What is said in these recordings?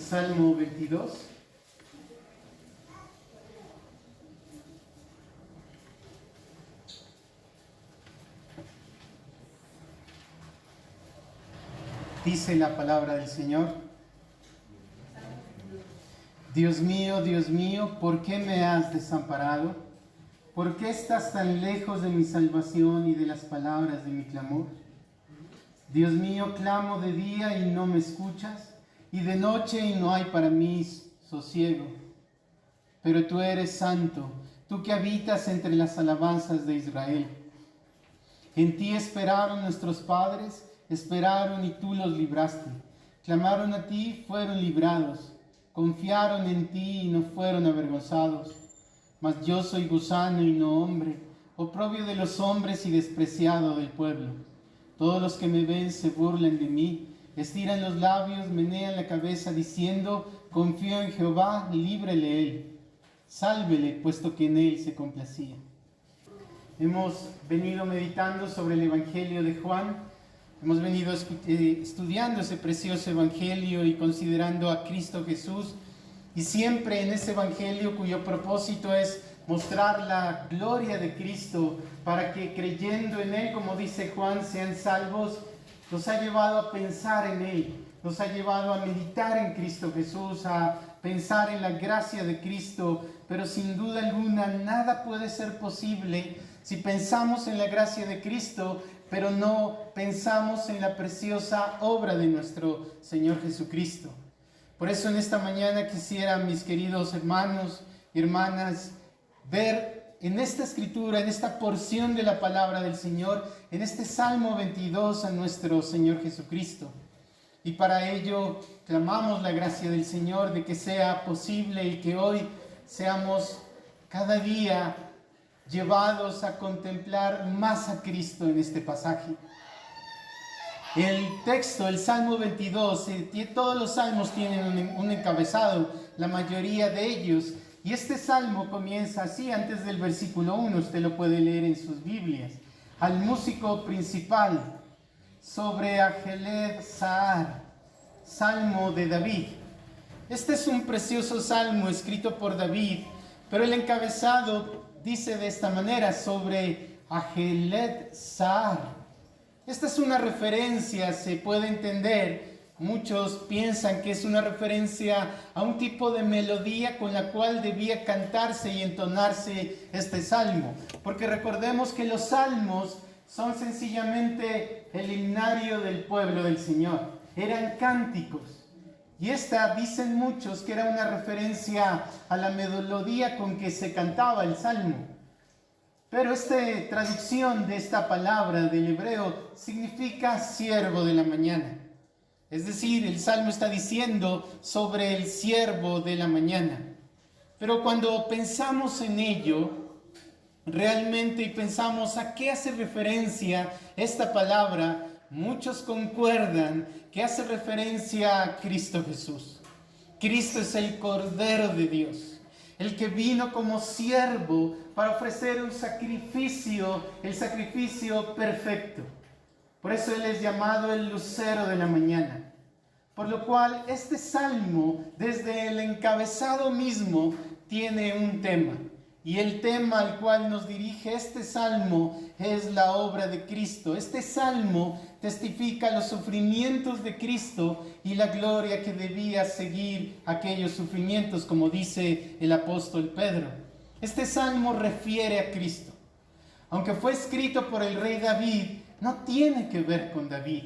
Salmo 22. Dice la palabra del Señor: Dios mío, ¿por qué me has desamparado? ¿Por qué estás tan lejos de mi salvación y de las palabras de mi clamor? Dios mío, clamo de día y no me escuchas, y de noche y no hay para mí sosiego. Pero tú eres santo, tú que habitas entre las alabanzas de Israel. En ti esperaron nuestros padres, esperaron y tú los libraste. Clamaron a ti, fueron librados. Confiaron en ti y no fueron avergonzados. Mas yo soy gusano y no hombre, oprobio de los hombres y despreciado del pueblo. Todos los que me ven se burlan de mí, estiran los labios, menean la cabeza diciendo: confío en Jehová, líbrele él. Sálvele, puesto que en él se complacía. Hemos venido meditando sobre el Evangelio de Juan. Hemos venido estudiando ese precioso Evangelio y considerando a Cristo Jesús. Y siempre en ese Evangelio, cuyo propósito es mostrar la gloria de Cristo, para que creyendo en Él, como dice Juan, sean salvos, nos ha llevado a pensar en Él, nos ha llevado a meditar en Cristo Jesús, a pensar en la gracia de Cristo. Pero sin duda alguna, nada puede ser posible si pensamos en la gracia de Cristo, pero no pensamos en la preciosa obra de nuestro Señor Jesucristo. Por eso en esta mañana quisiera, mis queridos hermanos y hermanas, ver en esta escritura, en esta porción de la palabra del Señor, en este Salmo 22 a nuestro Señor Jesucristo. Y para ello clamamos la gracia del Señor de que sea posible y que hoy seamos cada día llevados a contemplar más a Cristo en este pasaje. El texto, el Salmo 22, todos los salmos tienen un encabezado, la mayoría de ellos. Y este salmo comienza así, antes del versículo 1, usted lo puede leer en sus Biblias. Al músico principal, sobre Ajeled Sahar, Salmo de David. Este es un precioso salmo escrito por David, pero el encabezado dice de esta manera: sobre Ajeled Sahar. Esta es una referencia, se puede entender. Muchos piensan que es una referencia a un tipo de melodía con la cual debía cantarse y entonarse este salmo. Porque recordemos que los salmos son sencillamente el himnario del pueblo del Señor. Eran cánticos. Y esta, dicen muchos, que era una referencia a la melodía con que se cantaba el salmo. Pero esta traducción de esta palabra del hebreo significa siervo de la mañana. Es decir, el salmo está diciendo sobre el siervo de la mañana. Pero cuando pensamos en ello, realmente, y pensamos a qué hace referencia esta palabra, muchos concuerdan que hace referencia a Cristo Jesús. Cristo es el Cordero de Dios, el que vino como siervo para ofrecer un sacrificio, el sacrificio perfecto. Por eso Él es llamado el lucero de la mañana. Por lo cual este salmo, desde el encabezado mismo, tiene un tema. Y el tema al cual nos dirige este salmo es la obra de Cristo. Este salmo testifica los sufrimientos de Cristo y la gloria que debía seguir aquellos sufrimientos, como dice el apóstol Pedro. Este salmo refiere a Cristo. Aunque fue escrito por el rey David, no tiene que ver con David.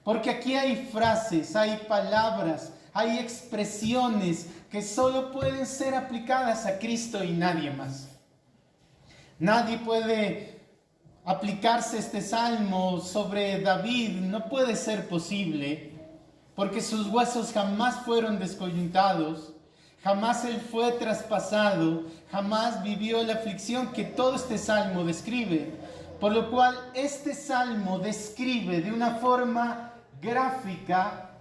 Porque aquí hay frases, hay palabras, hay expresiones que solo pueden ser aplicadas a Cristo y nadie más. Nadie puede aplicarse este salmo sobre David, no puede ser posible, porque sus huesos jamás fueron descoyuntados, jamás él fue traspasado, jamás vivió la aflicción que todo este salmo describe. Por lo cual este salmo describe de una forma gráfica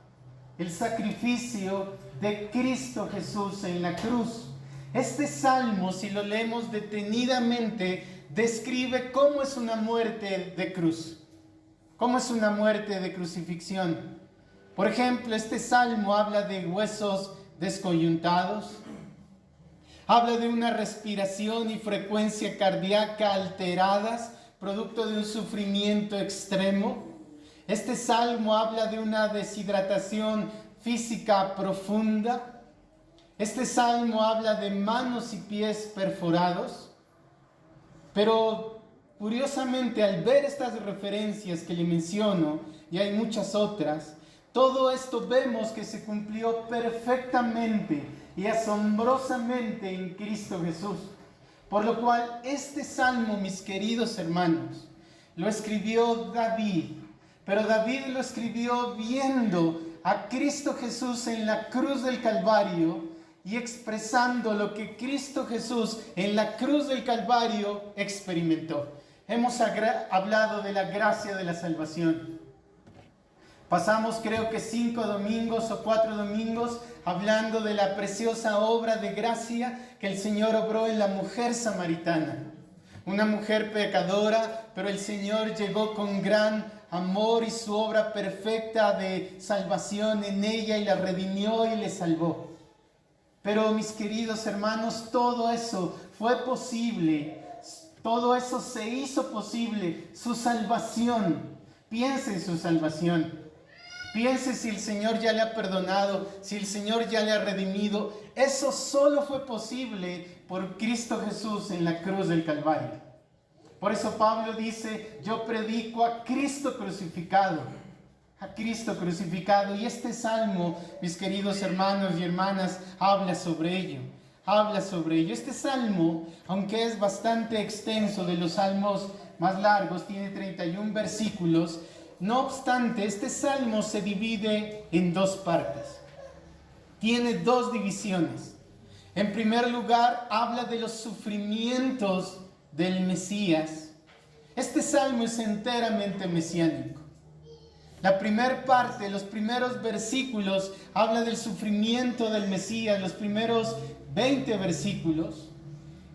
el sacrificio de Cristo Jesús en la cruz. Este salmo, si lo leemos detenidamente, describe cómo es una muerte de cruz, cómo es una muerte de crucifixión. Por ejemplo, este salmo habla de huesos descoyuntados, habla de una respiración y frecuencia cardíaca alteradas, producto de un sufrimiento extremo. Este salmo habla de una deshidratación física profunda. Este salmo habla de manos y pies perforados. Pero curiosamente, al ver estas referencias que le menciono, y hay muchas otras, todo esto vemos que se cumplió perfectamente y asombrosamente en Cristo Jesús. Por lo cual, este salmo, mis queridos hermanos, lo escribió David. Pero David lo escribió viendo a Cristo Jesús en la cruz del Calvario y expresando lo que Cristo Jesús en la cruz del Calvario experimentó. Hemos hablado de la gracia de la salvación. Pasamos creo que 5 domingos o 4 domingos hablando de la preciosa obra de gracia que el Señor obró en la mujer samaritana. Una mujer pecadora, pero el Señor llegó con gran amor y su obra perfecta de salvación en ella y la redimió y le salvó. Pero mis queridos hermanos, todo eso fue posible, todo eso se hizo posible, su salvación. Piense en su salvación. Piense si el Señor ya le ha perdonado, si el Señor ya le ha redimido. Eso solo fue posible por Cristo Jesús en la cruz del Calvario. Por eso Pablo dice, yo predico a Cristo crucificado. A Cristo crucificado. Y este salmo, mis queridos hermanos y hermanas, habla sobre ello. Habla sobre ello. Este salmo, aunque es bastante extenso, de los salmos más largos, tiene 31 versículos. No obstante, este salmo se divide en dos partes. Tiene dos divisiones. En primer lugar, habla de los sufrimientos del Mesías. Este salmo es enteramente mesiánico. La primera parte, los primeros versículos, habla del sufrimiento del Mesías, los primeros 20 versículos.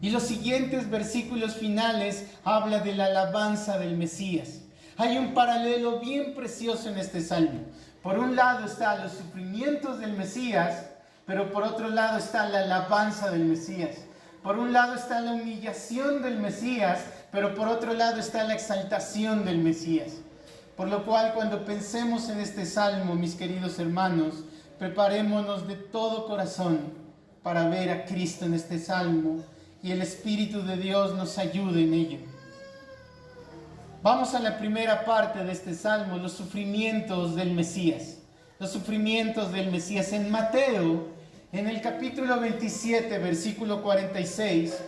Y los siguientes versículos finales habla de la alabanza del Mesías. Hay un paralelo bien precioso en este salmo. Por un lado están los sufrimientos del Mesías, pero por otro lado está la alabanza del Mesías. Por un lado está la humillación del Mesías, pero por otro lado está la exaltación del Mesías. Por lo cual, cuando pensemos en este salmo, mis queridos hermanos, preparémonos de todo corazón para ver a Cristo en este salmo y el Espíritu de Dios nos ayude en ello. Vamos a la primera parte de este salmo, los sufrimientos del Mesías. Los sufrimientos del Mesías. En Mateo, en el capítulo 27, versículo 46,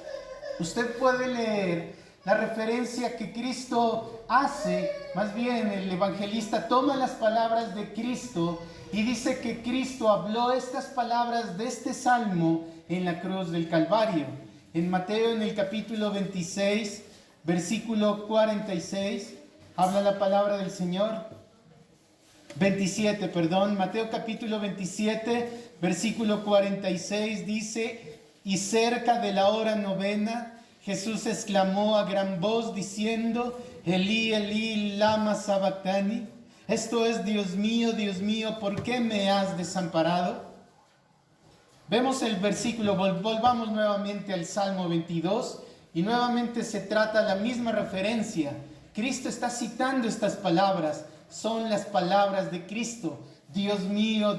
usted puede leer la referencia que Cristo hace. Más bien, el evangelista toma las palabras de Cristo y dice que Cristo habló estas palabras de este salmo en la cruz del Calvario. En Mateo, en el capítulo 26, versículo 46, habla la palabra del Señor. 27, perdón, Mateo capítulo 27, versículo 46 dice: y cerca de la hora novena, Jesús exclamó a gran voz diciendo: Elí, Elí, lama sabactani. Esto es: Dios mío, ¿por qué me has desamparado? Vemos el versículo, volvamos nuevamente al Salmo 22 y nuevamente se trata la misma referencia. Cristo está citando estas palabras, son las palabras de Cristo. Dios mío,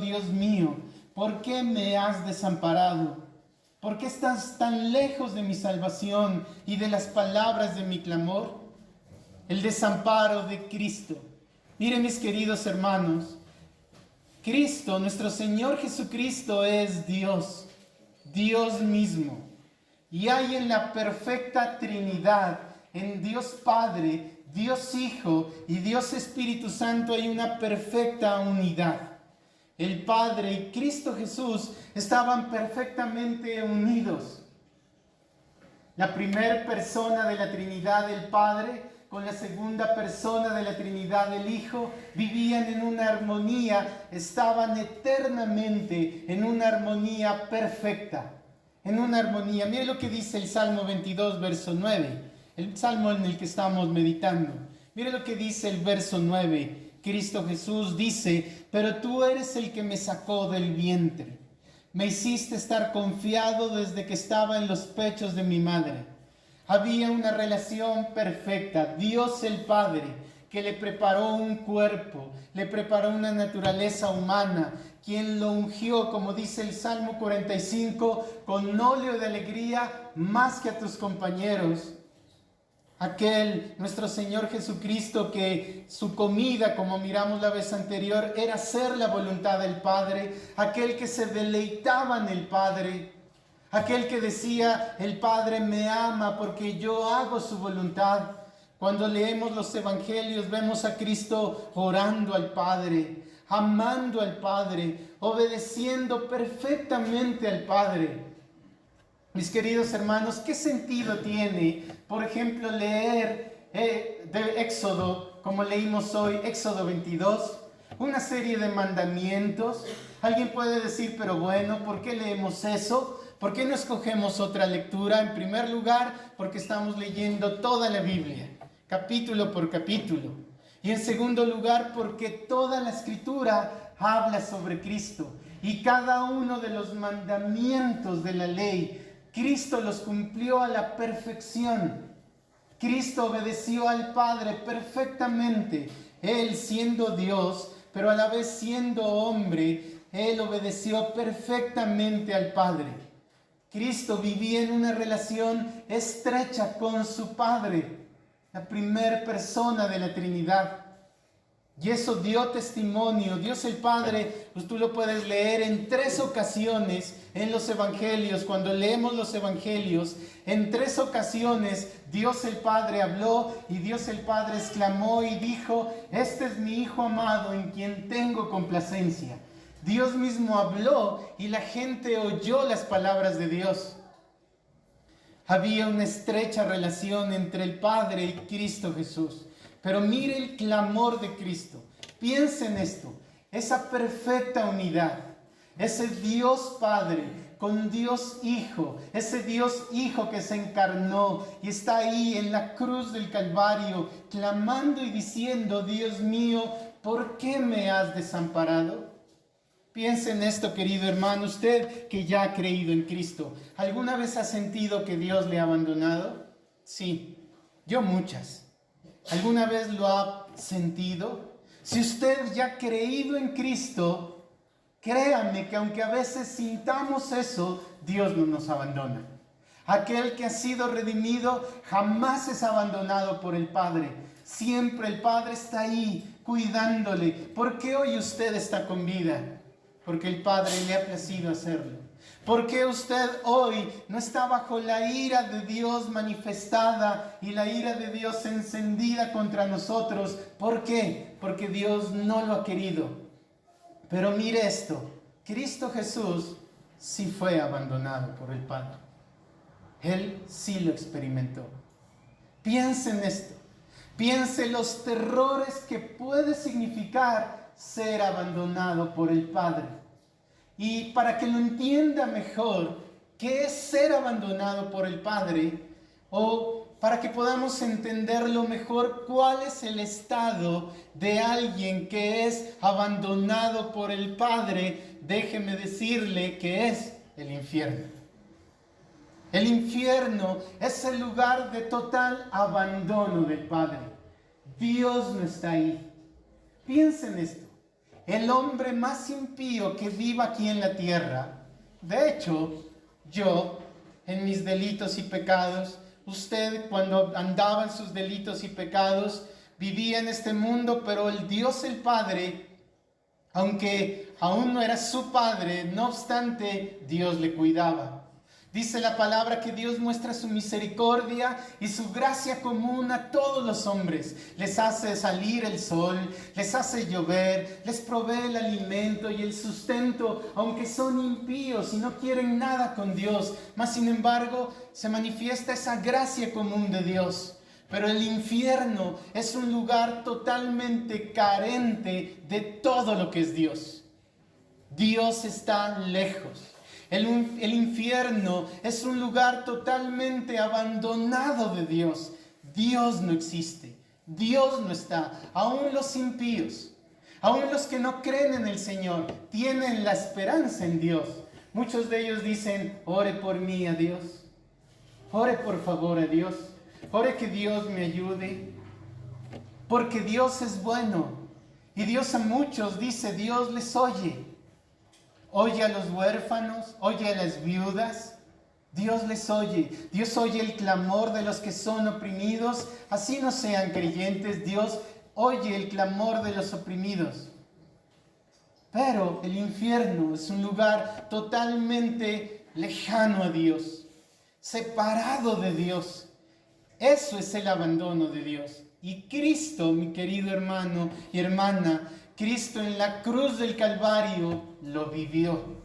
¿por qué me has desamparado? ¿Por qué estás tan lejos de mi salvación y de las palabras de mi clamor? El desamparo de Cristo. Miren, mis queridos hermanos, Cristo, nuestro Señor Jesucristo, es Dios, Dios mismo. Y hay en la perfecta Trinidad, en Dios Padre, Dios Hijo y Dios Espíritu Santo, hay una perfecta unidad. El Padre y Cristo Jesús estaban perfectamente unidos. La primera persona de la Trinidad, el Padre, con la segunda persona de la Trinidad, el Hijo, vivían en una armonía, estaban eternamente en una armonía perfecta, en una armonía. Mire lo que dice el Salmo 22, verso 9, el Salmo en el que estamos meditando. Mire lo que dice el verso 9: Cristo Jesús dice: pero tú eres el que me sacó del vientre. Me hiciste estar confiado desde que estaba en los pechos de mi madre. Había una relación perfecta. Dios el Padre, que le preparó un cuerpo, le preparó una naturaleza humana, quien lo ungió, como dice el Salmo 45, con óleo de alegría más que a tus compañeros. Aquel, nuestro Señor Jesucristo, que su comida, como miramos la vez anterior, era hacer la voluntad del Padre. Aquel que se deleitaba en el Padre. Aquel que decía: el Padre me ama porque yo hago su voluntad. Cuando leemos los evangelios vemos a Cristo orando al Padre, amando al Padre, obedeciendo perfectamente al Padre. Mis queridos hermanos, ¿qué sentido tiene, por ejemplo, leer de Éxodo, como leímos hoy, Éxodo 22, una serie de mandamientos? Alguien puede decir: pero bueno, ¿por qué leemos eso? ¿Por qué no escogemos otra lectura? En primer lugar, porque estamos leyendo toda la Biblia, capítulo por capítulo. Y en segundo lugar, porque toda la Escritura habla sobre Cristo. Y cada uno de los mandamientos de la ley, Cristo los cumplió a la perfección. Cristo obedeció al Padre perfectamente. Él siendo Dios, pero a la vez siendo hombre, Él obedeció perfectamente al Padre. Cristo vivía en una relación estrecha con su Padre, la primera persona de la Trinidad. Y eso dio testimonio. Dios el Padre, pues tú lo puedes leer en 3 ocasiones en los evangelios. Cuando leemos los evangelios, en 3 ocasiones Dios el Padre habló y Dios el Padre exclamó y dijo: este es mi Hijo amado en quien tengo complacencia. Dios mismo habló y la gente oyó las palabras de Dios. Había una estrecha relación entre el Padre y Cristo Jesús. Pero mire el clamor de Cristo. Piensa en esto. Esa perfecta unidad. Ese Dios Padre con Dios Hijo. Ese Dios Hijo que se encarnó y está ahí en la cruz del Calvario, clamando y diciendo: Dios mío, ¿por qué me has desamparado? Piensa en esto, querido hermano. Usted que ya ha creído en Cristo, ¿alguna vez ha sentido que Dios le ha abandonado? Sí, yo muchas. ¿Alguna vez lo ha sentido? Si usted ya ha creído en Cristo, créame que aunque a veces sintamos eso, Dios no nos abandona. Aquel que ha sido redimido jamás es abandonado por el Padre. Siempre el Padre está ahí cuidándole. ¿Por qué hoy usted está con vida? Porque el Padre le ha placido hacerlo. ¿Por qué usted hoy no está bajo la ira de Dios manifestada y la ira de Dios encendida contra nosotros? ¿Por qué? Porque Dios no lo ha querido. Pero mire esto, Cristo Jesús sí fue abandonado por el Padre. Él sí lo experimentó. Piense en esto. Piense los terrores que puede significar ser abandonado por el Padre. Y para que lo entienda mejor, ¿qué es ser abandonado por el Padre? O para que podamos entenderlo mejor, ¿cuál es el estado de alguien que es abandonado por el Padre? Déjeme decirle que es el infierno. El infierno es el lugar de total abandono del Padre. Dios no está ahí. Piensen en esto. El hombre más impío que viva aquí en la tierra, de hecho, yo, en mis delitos y pecados, usted cuando andaba en sus delitos y pecados, vivía en este mundo, pero el Dios el Padre, aunque aún no era su Padre, no obstante, Dios le cuidaba. Dice la palabra que Dios muestra su misericordia y su gracia común a todos los hombres. Les hace salir el sol, les hace llover, les provee el alimento y el sustento, aunque son impíos y no quieren nada con Dios. Mas sin embargo, se manifiesta esa gracia común de Dios. Pero el infierno es un lugar totalmente carente de todo lo que es Dios. Dios está lejos. El infierno es un lugar totalmente abandonado de Dios. Dios no existe. Dios no está. Aún los impíos, aún los que no creen en el Señor, tienen la esperanza en Dios. Muchos de ellos dicen, ore por mí a Dios. Ore por favor a Dios. Ore que Dios me ayude. Porque Dios es bueno. Y Dios a muchos dice, Dios les oye. Oye a los huérfanos, oye a las viudas. Dios les oye. Dios oye el clamor de los que son oprimidos. Así no sean creyentes, Dios oye el clamor de los oprimidos. Pero el infierno es un lugar totalmente lejano a Dios, separado de Dios. Eso es el abandono de Dios. Y Cristo, mi querido hermano y hermana, Cristo en la cruz del Calvario lo vivió.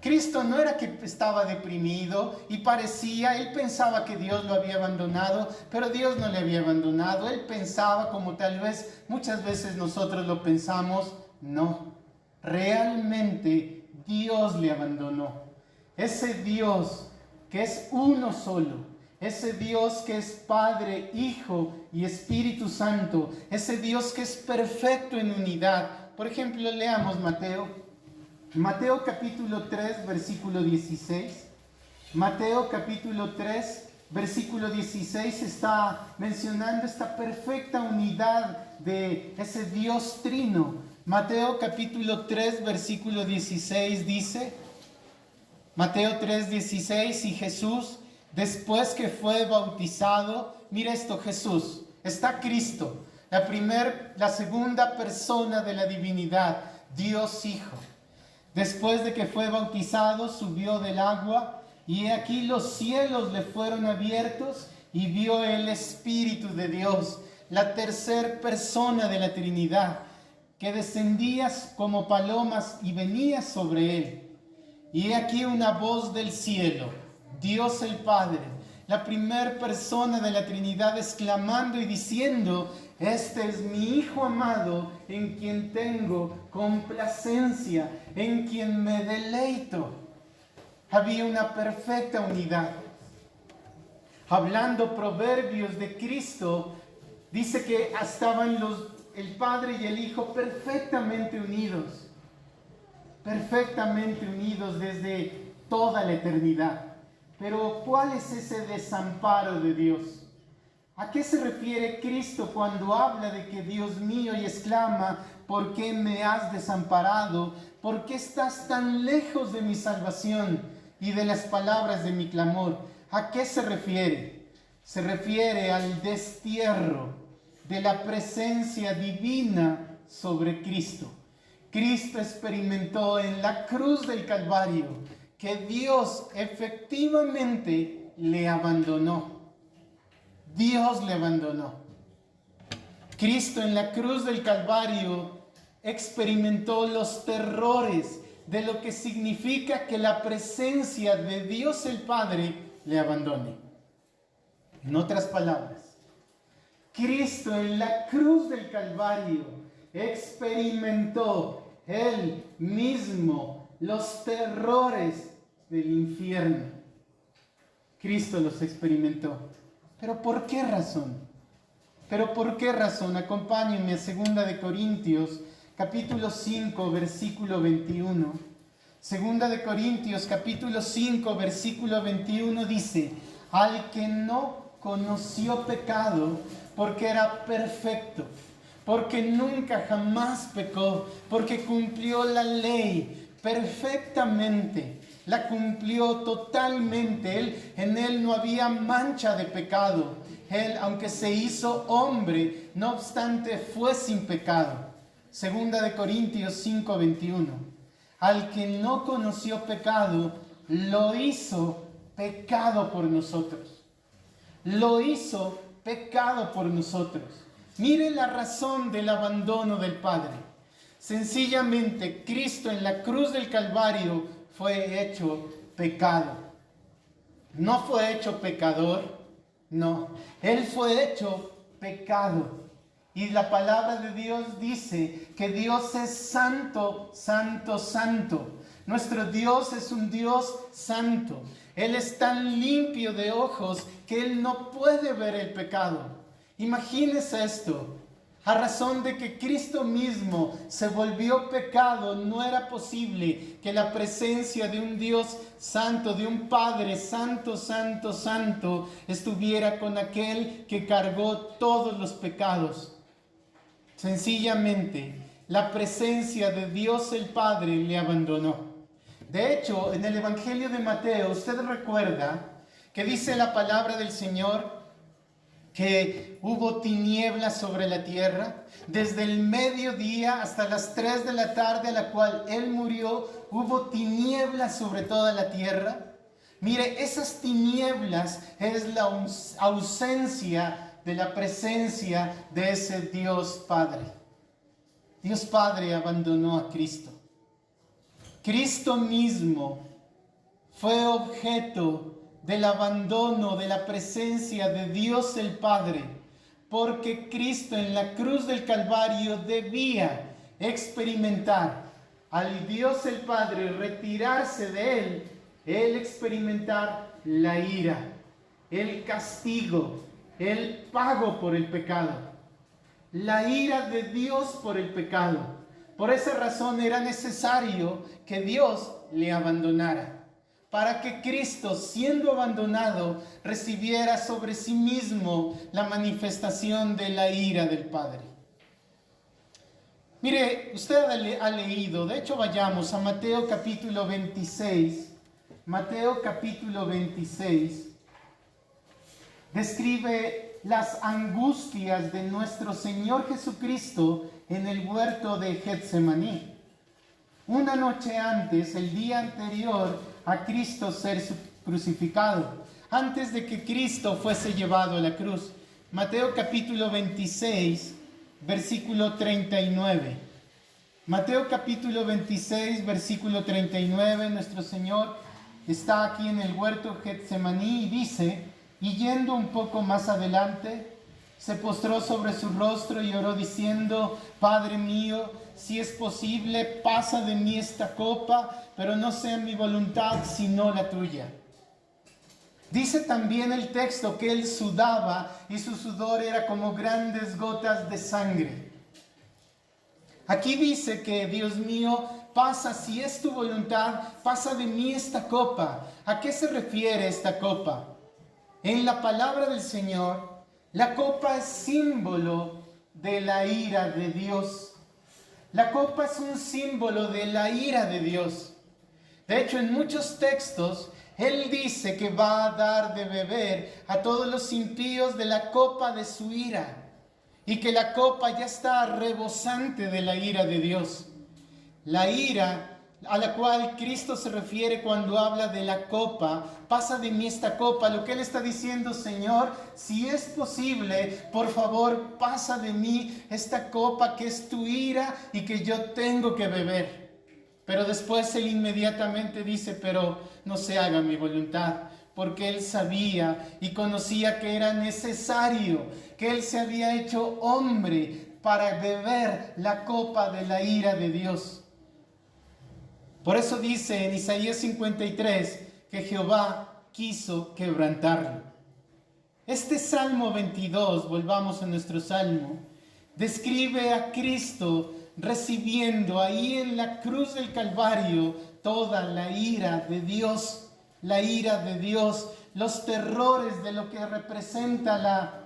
Cristo no era que estaba deprimido y él pensaba que Dios lo había abandonado, pero Dios no le había abandonado. Él pensaba, como tal vez muchas veces nosotros lo pensamos, no. Realmente Dios le abandonó. Ese Dios que es uno solo, ese Dios que es Padre, Hijo y Espíritu Santo, ese Dios que es perfecto en unidad. Por ejemplo, leamos Mateo capítulo 3, versículo 16. Mateo capítulo 3, versículo 16 está mencionando esta perfecta unidad de ese Dios trino. Mateo capítulo 3, versículo 16 dice, Mateo 3, 16, y Jesús, después que fue bautizado, mira esto, Jesús, está Cristo, la segunda persona de la divinidad, Dios Hijo. Después de que fue bautizado, subió del agua, y aquí los cielos le fueron abiertos, y vio el Espíritu de Dios, la tercera persona de la Trinidad, que descendía como palomas y venía sobre él. Y he aquí una voz del cielo, Dios el Padre, la primera persona de la Trinidad, exclamando y diciendo, este es mi Hijo amado, en quien tengo complacencia, en quien me deleito. Había una perfecta unidad. Hablando proverbios de Cristo, dice que estaban el Padre y el Hijo perfectamente unidos desde toda la eternidad. Pero ¿cuál es ese desamparo de Dios? ¿A qué se refiere Cristo cuando habla de que Dios mío y exclama, ¿por qué me has desamparado? ¿Por qué estás tan lejos de mi salvación y de las palabras de mi clamor? ¿A qué se refiere? Se refiere al destierro de la presencia divina sobre Cristo. Cristo experimentó en la cruz del Calvario que Dios efectivamente le abandonó. Dios le abandonó. Cristo en la cruz del Calvario experimentó los terrores de lo que significa que la presencia de Dios el Padre le abandone. En otras palabras, Cristo en la cruz del Calvario experimentó él mismo los terrores del infierno. Cristo los experimentó. ¿Pero por qué razón? Acompáñenme a 2 de Corintios, capítulo 5, versículo 21. 2 de Corintios, capítulo 5, versículo 21 dice, al que no conoció pecado, porque era perfecto, porque nunca jamás pecó, porque cumplió la ley perfectamente, la cumplió totalmente. En él no había mancha de pecado. Él, aunque se hizo hombre, no obstante fue sin pecado. 2 de Corintios 5:21. Al que no conoció pecado, lo hizo pecado por nosotros. Lo hizo pecado por nosotros. Mire la razón del abandono del Padre. Sencillamente, Cristo en la cruz del Calvario fue hecho pecado. No fue hecho pecador, no. Él fue hecho pecado. Y la palabra de Dios dice que Dios es santo, santo, santo. Nuestro Dios es un Dios santo. Él es tan limpio de ojos que Él no puede ver el pecado. Imagínese esto. A razón de que Cristo mismo se volvió pecado, no era posible que la presencia de un Dios santo, de un Padre santo, santo, santo, estuviera con aquel que cargó todos los pecados. Sencillamente, la presencia de Dios el Padre le abandonó. De hecho, en el Evangelio de Mateo, usted recuerda que dice la palabra del Señor que hubo tinieblas sobre la tierra, desde el mediodía hasta las 3 de la tarde a la cual Él murió, hubo tinieblas sobre toda la tierra. Mire, esas tinieblas es la ausencia de la presencia de ese Dios Padre. Dios Padre abandonó a Cristo. Cristo mismo fue objeto del abandono de la presencia de Dios el Padre, porque Cristo en la cruz del Calvario debía experimentar al Dios el Padre, retirarse de Él experimentar la ira, el castigo, el pago por el pecado, la ira de Dios por el pecado. Por esa razón era necesario que Dios le abandonara, para que Cristo, siendo abandonado, recibiera sobre sí mismo la manifestación de la ira del Padre. Mire, usted ha leído, de hecho vayamos a Mateo capítulo 26. Mateo capítulo 26 describe las angustias de nuestro Señor Jesucristo en el huerto de Getsemaní. Una noche antes, el día anterior a Cristo ser crucificado, antes de que Cristo fuese llevado a la cruz. Mateo capítulo 26, versículo 39. Mateo capítulo 26, versículo 39, nuestro Señor está aquí en el huerto Getsemaní y dice, y yendo un poco más adelante, se postró sobre su rostro y oró diciendo, Padre mío, si es posible, pasa de mí esta copa, pero no sea mi voluntad, sino la tuya. Dice también el texto que él sudaba y su sudor era como grandes gotas de sangre. Aquí dice que, Dios mío, pasa, si es tu voluntad, pasa de mí esta copa. ¿A qué se refiere esta copa? En la palabra del Señor, la copa es símbolo de la ira de Dios. La copa es un símbolo de la ira de Dios. De hecho, en muchos textos, Él dice que va a dar de beber a todos los impíos de la copa de su ira. Y que la copa ya está rebosante de la ira de Dios. La ira a la cual Cristo se refiere cuando habla de la copa, pasa de mí esta copa. Lo que Él está diciendo, Señor, si es posible, por favor, pasa de mí esta copa que es tu ira y que yo tengo que beber. Pero después Él inmediatamente dice, pero no se haga mi voluntad, porque Él sabía y conocía que era necesario, que Él se había hecho hombre para beber la copa de la ira de Dios. Por eso dice en Isaías 53 que Jehová quiso quebrantarlo. Este Salmo 22, volvamos a nuestro Salmo, describe a Cristo recibiendo ahí en la cruz del Calvario toda la ira de Dios, los terrores de lo que representa la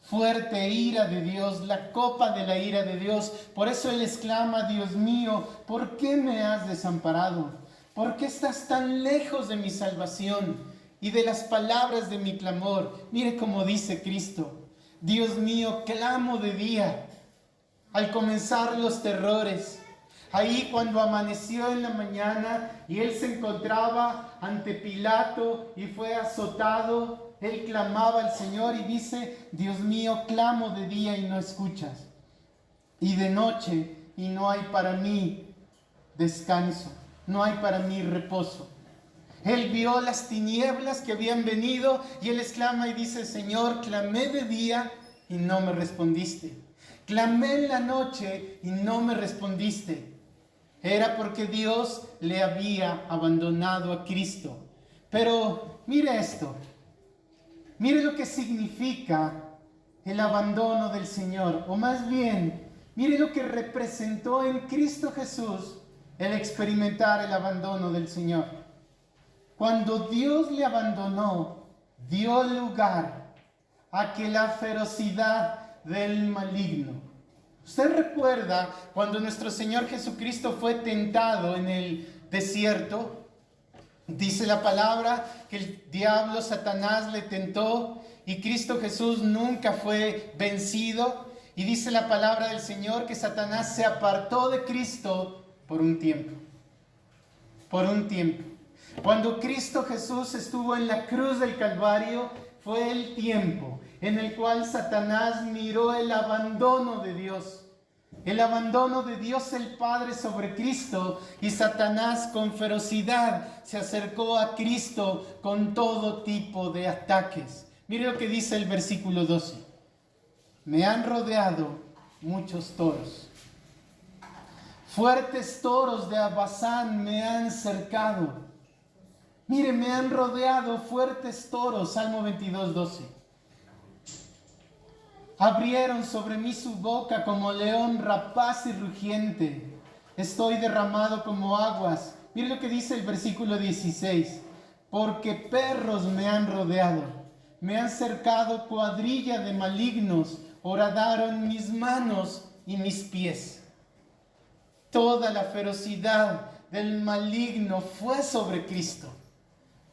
fuerte ira de Dios, la copa de la ira de Dios. Por eso Él exclama, Dios mío, ¿por qué me has desamparado? ¿Por qué estás tan lejos de mi salvación y de las palabras de mi clamor? Mire cómo dice Cristo, Dios mío, clamo de día. Al comenzar los terrores, ahí cuando amaneció en la mañana y Él se encontraba ante Pilato y fue azotado, Él clamaba al Señor y dice, Dios mío, clamo de día y no escuchas, y de noche y no hay para mí descanso, no hay para mí reposo. Él vio las tinieblas que habían venido y Él exclama y dice, Señor, clamé de día y no me respondiste. Clamé en la noche y no me respondiste. Era porque Dios le había abandonado a Cristo. Pero mire esto. Mire lo que significa el abandono del Señor, o más bien, mire lo que representó en Cristo Jesús el experimentar el abandono del Señor. Cuando Dios le abandonó, dio lugar a que la ferocidad del maligno. ¿Usted recuerda cuando nuestro Señor Jesucristo fue tentado en el desierto? Dice la palabra que el diablo, Satanás, le tentó y Cristo Jesús nunca fue vencido. Y dice la palabra del Señor que Satanás se apartó de Cristo por un tiempo. Por un tiempo. Cuando Cristo Jesús estuvo en la cruz del Calvario, fue el tiempo en el cual Satanás miró el abandono de Dios. El abandono de Dios el Padre sobre Cristo, y Satanás con ferocidad se acercó a Cristo con todo tipo de ataques. Mire lo que dice el versículo 12. Me han rodeado muchos toros. Fuertes toros de Basán me han cercado. Mire, me han rodeado fuertes toros. Salmo 22, 12. Abrieron sobre mí su boca como león rapaz y rugiente. Estoy derramado como aguas. Mire lo que dice el versículo 16. Porque perros me han rodeado. Me han cercado cuadrilla de malignos. Horadaron mis manos y mis pies. Toda la ferocidad del maligno fue sobre Cristo.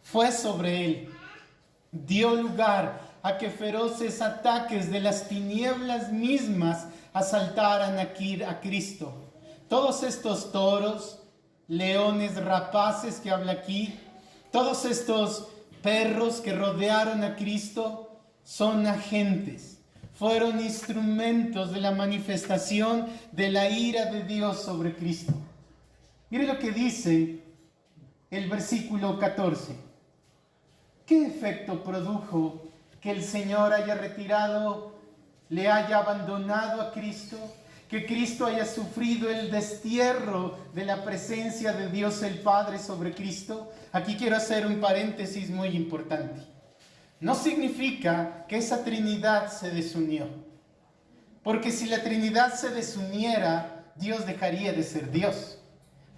Fue sobre él. Dio lugar a que feroces ataques de las tinieblas mismas asaltaran a Cristo. Todos estos toros, leones rapaces que habla aquí, todos estos perros que rodearon a Cristo, son agentes, fueron instrumentos de la manifestación de la ira de Dios sobre Cristo. Mire lo que dice el versículo 14. ¿Qué efecto produjo que el Señor haya retirado, le haya abandonado a Cristo? Que Cristo haya sufrido el destierro de la presencia de Dios el Padre sobre Cristo. Aquí quiero hacer un paréntesis muy importante. No significa que esa Trinidad se desunió. Porque si la Trinidad se desuniera, Dios dejaría de ser Dios.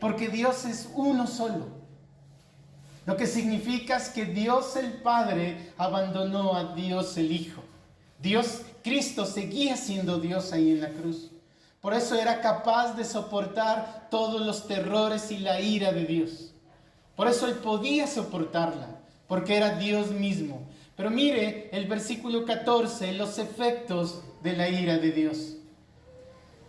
Porque Dios es uno solo. Lo que significa es que Dios el Padre abandonó a Dios el Hijo. Cristo seguía siendo Dios ahí en la cruz. Por eso era capaz de soportar todos los terrores y la ira de Dios. Por eso Él podía soportarla, porque era Dios mismo. Pero mire el versículo 14, los efectos de la ira de Dios.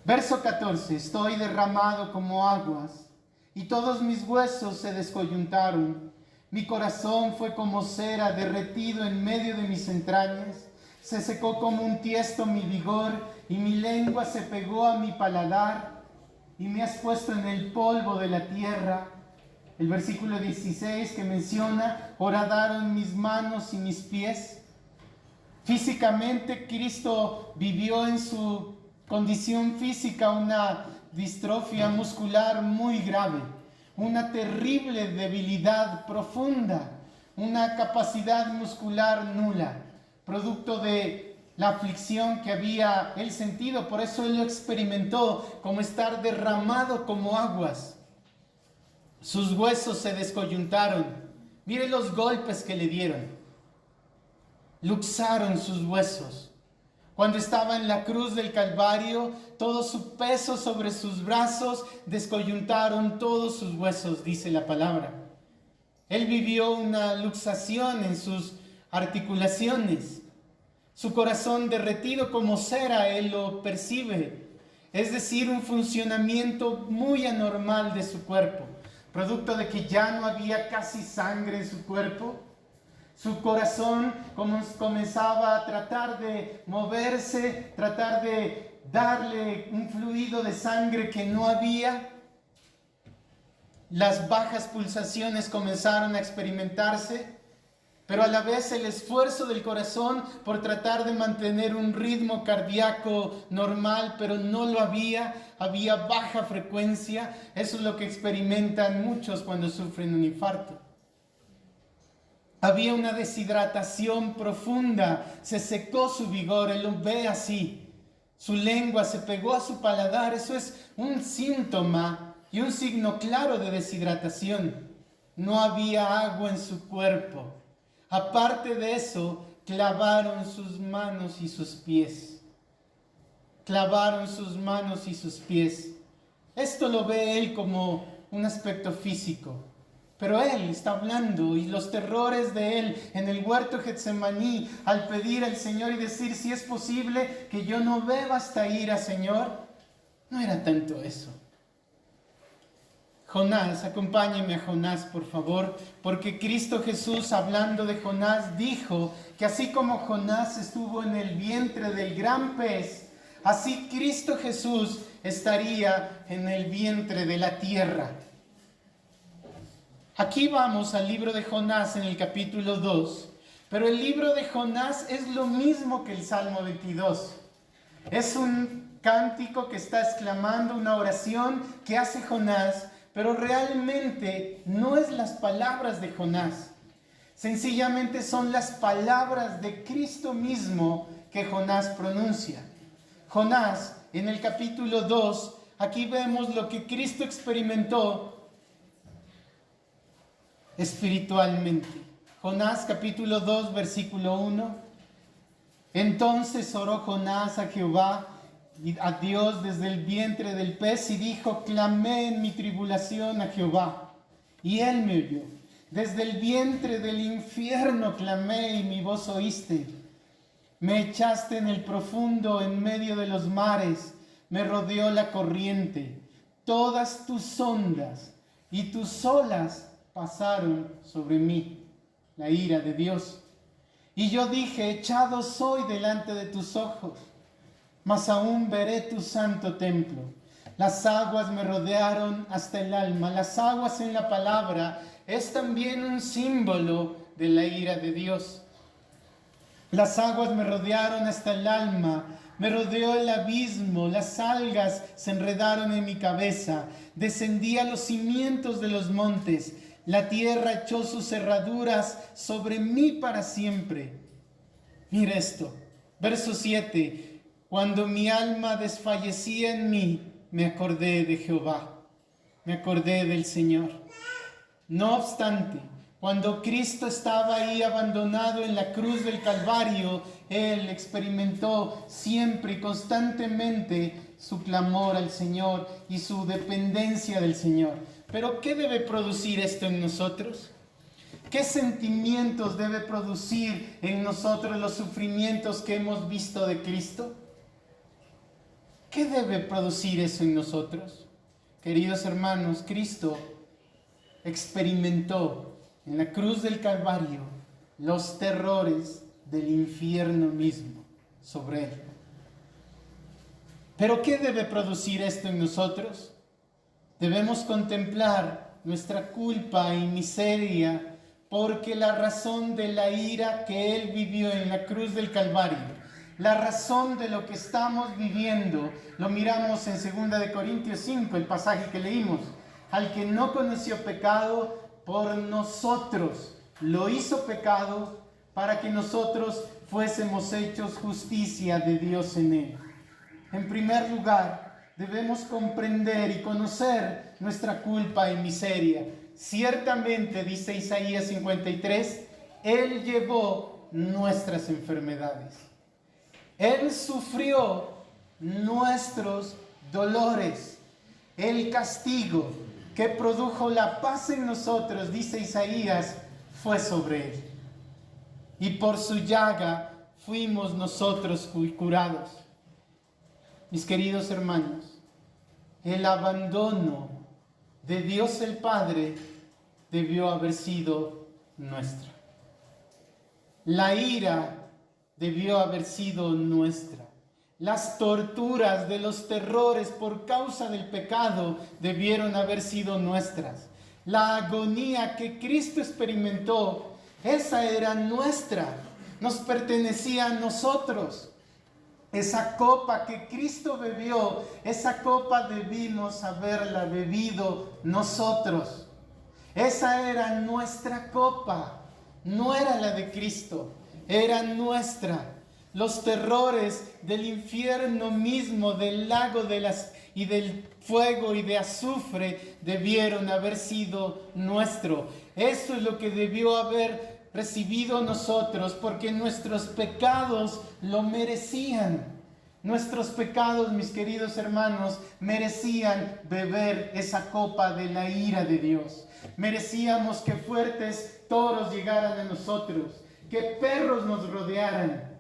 Verso 14, estoy derramado como aguas, y todos mis huesos se descoyuntaron. Mi corazón fue como cera derretido en medio de mis entrañas. Se secó como un tiesto mi vigor, y mi lengua se pegó a mi paladar, y me has puesto en el polvo de la tierra. El versículo 16 que menciona, horadaron mis manos y mis pies. Físicamente Cristo vivió en su condición física una distrofia muscular muy grave. Una terrible debilidad profunda, una capacidad muscular nula, producto de la aflicción que había él sentido. Por eso él lo experimentó como estar derramado como aguas. Sus huesos se descoyuntaron. Mire los golpes que le dieron. Luxaron sus huesos. Cuando estaba en la cruz del Calvario, todo su peso sobre sus brazos descoyuntaron todos sus huesos, dice la palabra. Él vivió una luxación en sus articulaciones. Su corazón derretido como cera, él lo percibe. Es decir, un funcionamiento muy anormal de su cuerpo, producto de que ya no había casi sangre en su cuerpo. Su corazón comenzaba a tratar de moverse, tratar de darle un fluido de sangre que no había. Las bajas pulsaciones comenzaron a experimentarse, pero a la vez el esfuerzo del corazón por tratar de mantener un ritmo cardíaco normal, pero no lo había baja frecuencia. Eso es lo que experimentan muchos cuando sufren un infarto. Había una deshidratación profunda, se secó su vigor, él lo ve así. Su lengua se pegó a su paladar, eso es un síntoma y un signo claro de deshidratación. No había agua en su cuerpo. Aparte de eso, clavaron sus manos y sus pies. Clavaron sus manos y sus pies. Esto lo ve él como un aspecto físico. Pero él está hablando y los terrores de él en el huerto de Getsemaní al pedir al Señor y decir si es posible que yo no beba esta ira, Señor, no era tanto eso. Jonás, acompáñeme a Jonás, por favor, porque Cristo Jesús, hablando de Jonás, dijo que así como Jonás estuvo en el vientre del gran pez, así Cristo Jesús estaría en el vientre de la tierra. Aquí vamos al libro de Jonás en el capítulo 2, pero el libro de Jonás es lo mismo que el Salmo 22. Es un cántico que está exclamando, una oración que hace Jonás, pero realmente no es las palabras de Jonás. Sencillamente son las palabras de Cristo mismo que Jonás pronuncia. Jonás, en el capítulo 2, aquí vemos lo que Cristo experimentó espiritualmente. Jonás capítulo 2 versículo 1. Entonces oró Jonás a Jehová, a Dios desde el vientre del pez y dijo: clamé en mi tribulación a Jehová y él me oyó. Desde el vientre del infierno clamé y mi voz oíste. Me echaste en el profundo, en medio de los mares, me rodeó la corriente. Todas tus ondas y tus olas pasaron sobre mí, la ira de Dios. Y yo dije: echado soy delante de tus ojos, mas aún veré tu santo templo. Las aguas me rodearon hasta el alma. Las aguas en la palabra es también un símbolo de la ira de Dios. Las aguas me rodearon hasta el alma, me rodeó el abismo, las algas se enredaron en mi cabeza, descendí a los cimientos de los montes, la tierra echó sus cerraduras sobre mí para siempre. Mira esto, verso 7, cuando mi alma desfallecía en mí, me acordé de Jehová, me acordé del Señor. No obstante, cuando Cristo estaba ahí abandonado en la cruz del Calvario, Él experimentó siempre y constantemente su clamor al Señor y su dependencia del Señor. Pero ¿qué debe producir esto en nosotros? ¿Qué sentimientos debe producir en nosotros los sufrimientos que hemos visto de Cristo? ¿Qué debe producir eso en nosotros? Queridos hermanos, Cristo experimentó en la cruz del Calvario los terrores del infierno mismo sobre él. ¿Pero qué debe producir esto en nosotros? Debemos contemplar nuestra culpa y miseria, porque la razón de la ira que él vivió en la cruz del Calvario, la razón de lo que estamos viviendo, lo miramos en 2 Corintios 5, el pasaje que leímos. Al que no conoció pecado, por nosotros lo hizo pecado, para que nosotros fuésemos hechos justicia de Dios en él. En primer lugar, debemos comprender y conocer nuestra culpa y miseria. Ciertamente, dice Isaías 53, Él llevó nuestras enfermedades. Él sufrió nuestros dolores. El castigo que produjo la paz en nosotros, dice Isaías, fue sobre Él. Y por su llaga fuimos nosotros curados. Mis queridos hermanos, el abandono de Dios el Padre debió haber sido nuestra. La ira debió haber sido nuestra. Las torturas de los terrores por causa del pecado debieron haber sido nuestras. La agonía que Cristo experimentó, esa era nuestra, nos pertenecía a nosotros. Esa copa que Cristo bebió, esa copa debimos haberla bebido nosotros. Esa era nuestra copa. no era la de Cristo, era nuestra. Los terrores del infierno mismo, del lago y del fuego y de azufre debieron haber sido nuestro. Eso es lo que debió haber recibido nosotros, porque nuestros pecados lo merecían. Nuestros pecados, mis queridos hermanos, merecían beber esa copa de la ira de Dios. Merecíamos que fuertes toros llegaran a nosotros, que perros nos rodearan,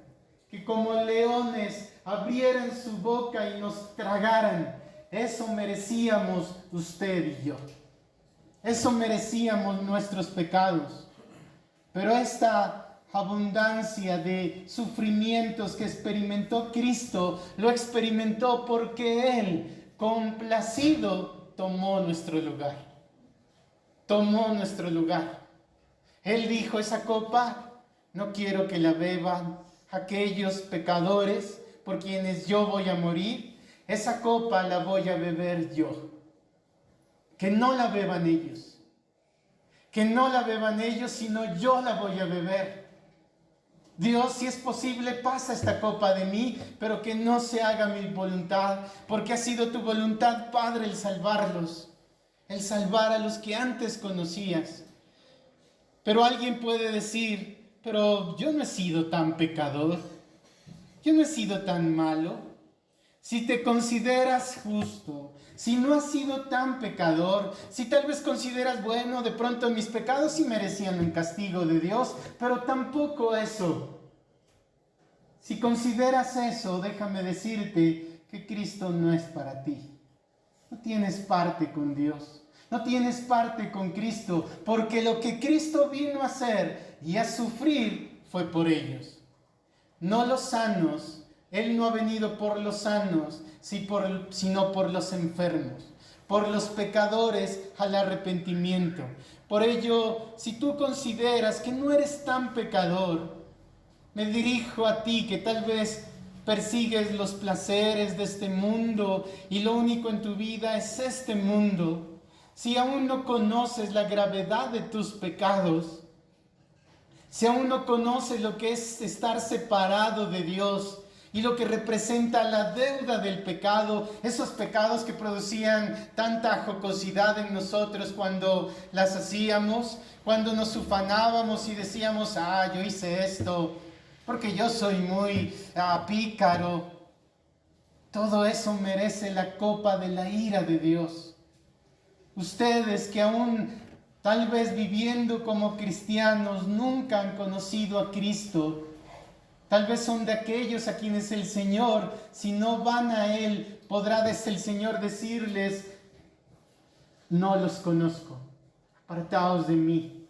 que como leones abrieran su boca y nos tragaran. Eso merecíamos usted y yo. Eso merecíamos nuestros pecados. Pero esta abundancia de sufrimientos que experimentó Cristo, lo experimentó porque Él, complacido, tomó nuestro lugar. Tomó nuestro lugar. Él dijo, esa copa no quiero que la beban aquellos pecadores por quienes yo voy a morir. Esa copa la voy a beber yo. Que no la beban ellos. Que no la beban ellos, sino yo la voy a beber. Dios, si es posible, pasa esta copa de mí, pero que no se haga mi voluntad, porque ha sido tu voluntad, Padre, el salvarlos, el salvar a los que antes conocías. Pero alguien puede decir, pero yo no he sido tan pecador, yo no he sido tan malo. Si te consideras justo, si no has sido tan pecador, si tal vez consideras, bueno, de pronto mis pecados sí merecían un castigo de Dios, pero tampoco eso. Si consideras eso, déjame decirte que Cristo no es para ti. No tienes parte con Dios, no tienes parte con Cristo, porque lo que Cristo vino a hacer y a sufrir fue por ellos. No los sanos. Él no ha venido por los sanos, sino por los enfermos, por los pecadores al arrepentimiento. Por ello, si tú consideras que no eres tan pecador, me dirijo a ti que tal vez persigues los placeres de este mundo y lo único en tu vida es este mundo. Si aún no conoces la gravedad de tus pecados, si aún no conoces lo que es estar separado de Dios, y lo que representa la deuda del pecado, esos pecados que producían tanta jocosidad en nosotros cuando las hacíamos, cuando nos ufanábamos y decíamos, yo hice esto porque yo soy muy pícaro. Todo eso merece la copa de la ira de Dios. Ustedes que aún tal vez viviendo como cristianos nunca han conocido a Cristo, tal vez son de aquellos a quienes el Señor, si no van a Él, podrá desde el Señor decirles, no los conozco, apartaos de mí.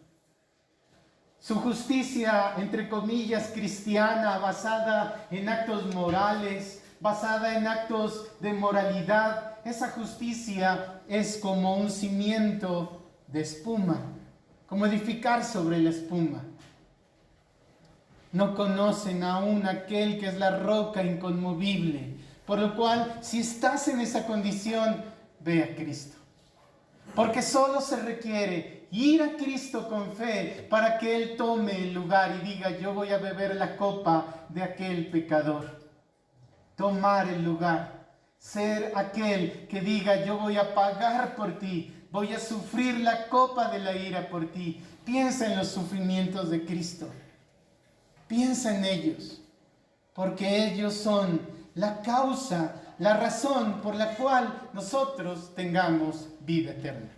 Su justicia, entre comillas, cristiana, basada en actos morales, basada en actos de moralidad, esa justicia es como un cimiento de espuma, como edificar sobre la espuma. No conocen aún aquel que es la roca inconmovible. Por lo cual, si estás en esa condición, ve a Cristo. Porque solo se requiere ir a Cristo con fe para que Él tome el lugar y diga, yo voy a beber la copa de aquel pecador. Tomar el lugar. Ser aquel que diga, yo voy a pagar por ti. Voy a sufrir la copa de la ira por ti. Piensa en los sufrimientos de Cristo. Piensa en ellos, porque ellos son la causa, la razón por la cual nosotros tengamos vida eterna.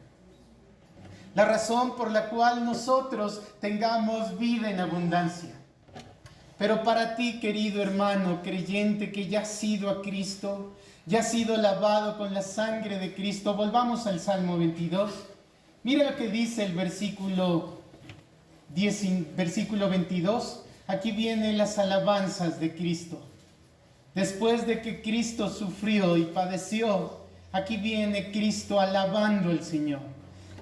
La razón por la cual nosotros tengamos vida en abundancia. Pero para ti, querido hermano creyente que ya has sido a Cristo, ya has sido lavado con la sangre de Cristo, volvamos al Salmo 22. Mira lo que dice el versículo 22. Aquí vienen las alabanzas de Cristo. Después de que Cristo sufrió y padeció, aquí viene Cristo alabando al Señor.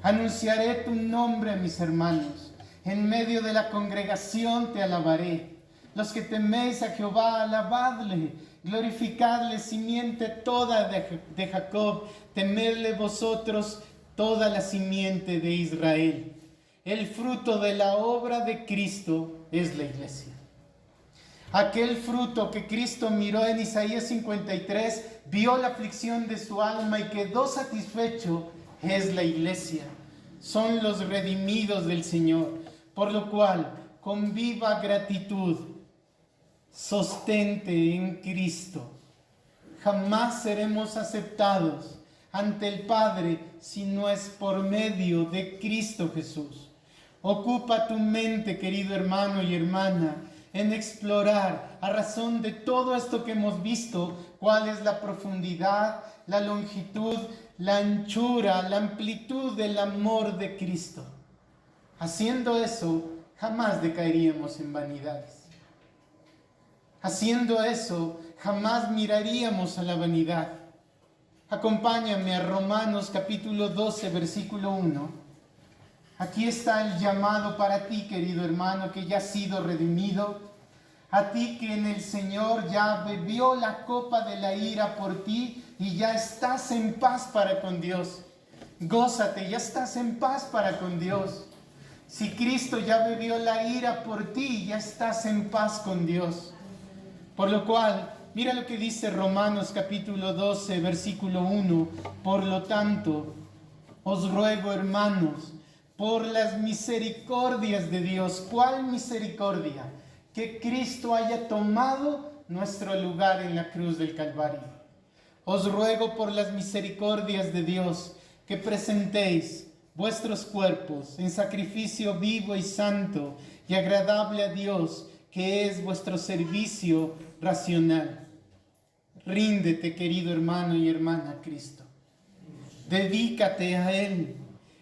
Anunciaré tu nombre a mis hermanos. En medio de la congregación te alabaré. Los que teméis a Jehová, alabadle. Glorificadle, simiente toda de Jacob. Temedle vosotros toda la simiente de Israel. el fruto de la obra de Cristo es la iglesia. Aquel fruto que Cristo miró en Isaías 53, vio la aflicción de su alma y quedó satisfecho, es la iglesia. Son los redimidos del Señor, por lo cual, con viva gratitud, sostente en Cristo. Jamás seremos aceptados ante el Padre si no es por medio de Cristo Jesús. Ocupa tu mente, querido hermano y hermana, en explorar, a razón de todo esto que hemos visto, cuál es la profundidad, la longitud, la anchura, la amplitud del amor de Cristo. Haciendo eso, jamás decaeríamos en vanidades. Haciendo eso, jamás miraríamos a la vanidad. Acompáñame a Romanos capítulo 12, versículo 1. Aquí está el llamado para ti, querido hermano, que ya has sido redimido. A ti que en el Señor ya bebió la copa de la ira por ti y ya estás en paz para con Dios. Gózate, ya estás en paz para con Dios. Si Cristo ya bebió la ira por ti, ya estás en paz con Dios. Por lo cual, mira lo que dice Romanos capítulo 12, versículo 1. Por lo tanto, os ruego, hermanos, por las misericordias de Dios. ¿Cuál misericordia? Que Cristo haya tomado nuestro lugar en la cruz del Calvario. Os ruego por las misericordias de Dios que presentéis vuestros cuerpos en sacrificio vivo y santo y agradable a Dios, que es vuestro servicio racional. Ríndete, querido hermano y hermana, a Cristo. Dedícate a Él.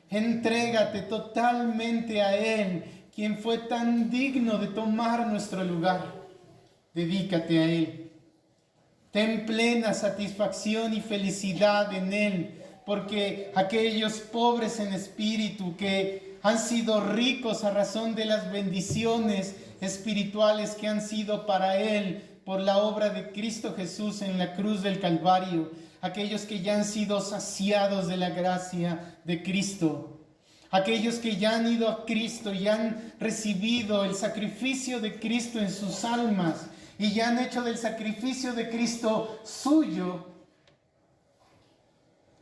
Entrégate totalmente a Él, quien fue tan digno de tomar nuestro lugar. Dedícate a Él. Ten plena satisfacción y felicidad en Él, porque aquellos pobres en espíritu que han sido ricos a razón de las bendiciones espirituales que han sido para Él por la obra de Cristo Jesús en la cruz del Calvario, aquellos que ya han sido saciados de la gracia de Cristo, aquellos que ya han ido a Cristo y han recibido el sacrificio de Cristo en sus almas y ya han hecho del sacrificio de Cristo suyo,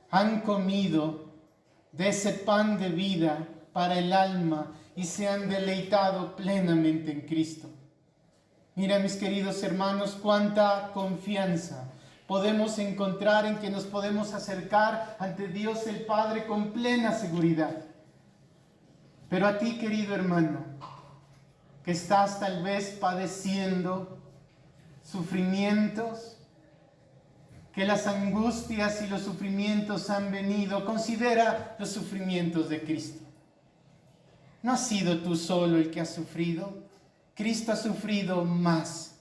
han comido de ese pan de vida para el alma y se han deleitado plenamente en Cristo. Mira, mis queridos hermanos, cuánta confianza podemos encontrar en que nos podemos acercar ante Dios el Padre con plena seguridad. Pero a ti, querido hermano, que estás tal vez padeciendo sufrimientos, que las angustias y los sufrimientos han venido, considera los sufrimientos de Cristo. No has sido tú solo el que has sufrido, Cristo ha sufrido más.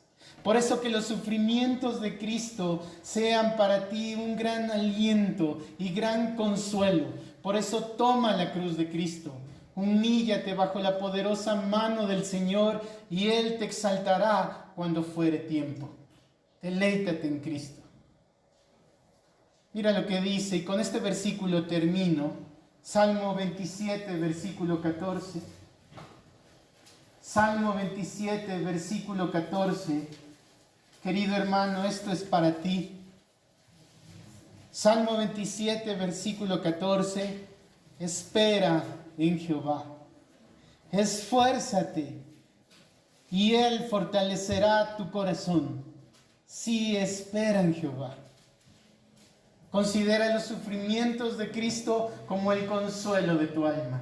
Por eso que los sufrimientos de Cristo sean para ti un gran aliento y gran consuelo. Por eso toma la cruz de Cristo, humíllate bajo la poderosa mano del Señor y Él te exaltará cuando fuere tiempo. Deleítate en Cristo. Mira lo que dice, y con este versículo termino. Salmo 27, versículo 14. Salmo 27, versículo 14. Querido hermano, esto es para ti. Salmo 27, versículo 14. Espera en Jehová. Esfuérzate y Él fortalecerá tu corazón. Sí, espera en Jehová. Considera los sufrimientos de Cristo como el consuelo de tu alma.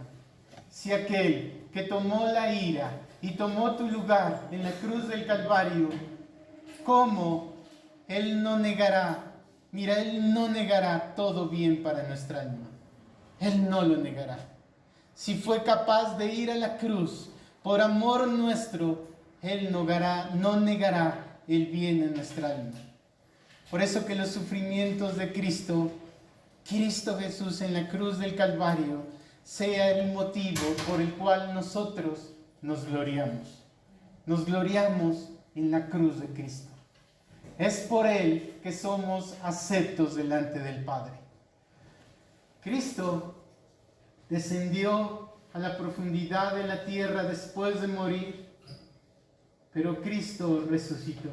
Si aquel que tomó la ira y tomó tu lugar en la cruz del Calvario, ¿cómo Él no negará? Mira, Él no negará todo bien para nuestra alma. Él no lo negará. Si fue capaz de ir a la cruz por amor nuestro, Él no negará el bien en nuestra alma. Por eso que los sufrimientos de Cristo Jesús en la cruz del Calvario, sea el motivo por el cual nosotros nos gloriamos. Nos gloriamos en la cruz de Cristo. Es por Él que somos aceptos delante del Padre. Cristo descendió a la profundidad de la tierra después de morir, pero Cristo resucitó.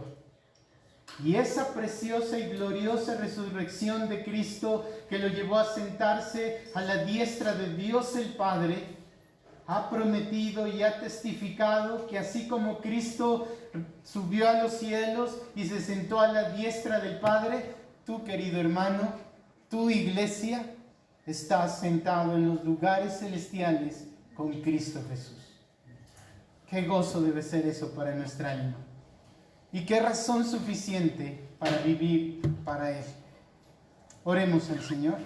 Y esa preciosa y gloriosa resurrección de Cristo que lo llevó a sentarse a la diestra de Dios el Padre, ha prometido y ha testificado que así como Cristo subió a los cielos y se sentó a la diestra del Padre, tú, querido hermano, tu iglesia, estás sentado en los lugares celestiales con Cristo Jesús. Qué gozo debe ser eso para nuestra alma. Y qué razón suficiente para vivir para Él. Oremos al Señor.